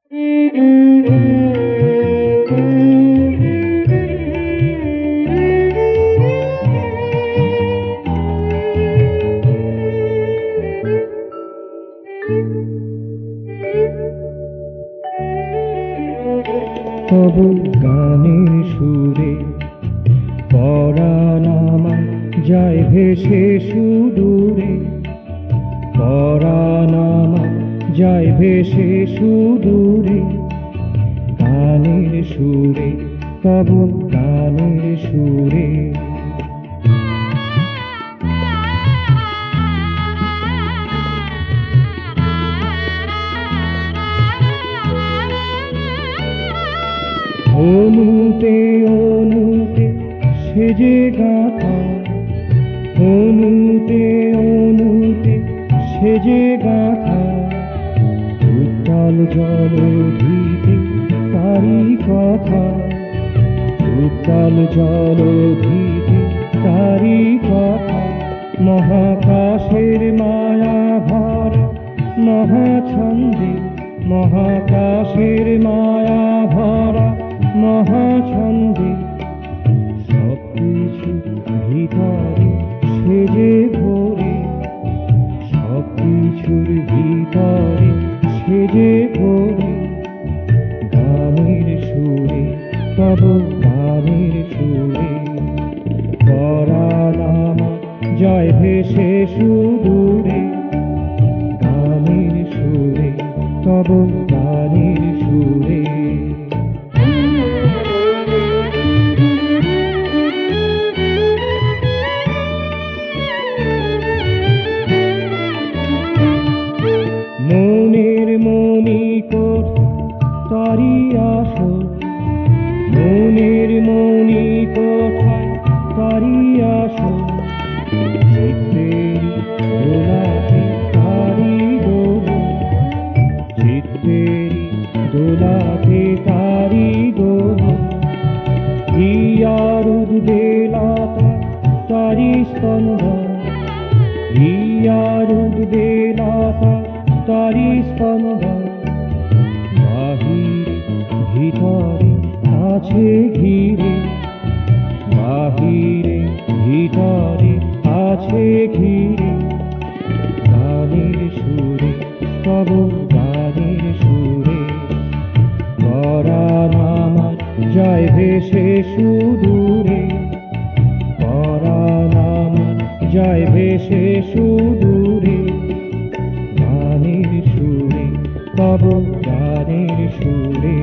তব গানের সুরে পরাণ আমার যায় ভেসে সুদূরে, পরাণ আমার যায় ভেসে সুদূরে, গানের সুরে তব গানের সুরে। অনুতে অনুতে সেজে গাথা, অনুতে অনুতে সেজে গাথা, উত্তাল জলধিতে তারি কথা, উত্তাল জলধিতে তারি কথা। মহাকাশের মায়া ভরা মহাছন্দে, মহাকাশের মায়া ভরা মহাছন্দে, সবকিছু ভিতরে সেজে ভরে, সবকিছুর ভিতরে সেজে ভরে, গানের সুরে তব গানের সুরে। পরাণ আমার যায় ভেসে সুদূরে, গানের সুরে তব গানের সুরে। মনের মণিকোট তারি আসর, মনের মণিকোঠায় তারি আসর, চিত্তের দোলাতে তারি দোলা, চিত্তের দোলাতে তারি দোলা। হিয়ার উদ্বেলাতা তারি স্পন্দন, হিয়ার উদ্বেলাতা তারি স্পন্দন। বাহিরে ভিতরে আছে ঘিরে, বাহিরে ভিতরে আছে ঘিরে, গানের সুরে তব গানের সুরে। পরাণ আমার যায় ভেসে সুদূরে, পরাণ আমার যায় ভেসে সুদূরে, গানের সুরে তব গানের সুরে।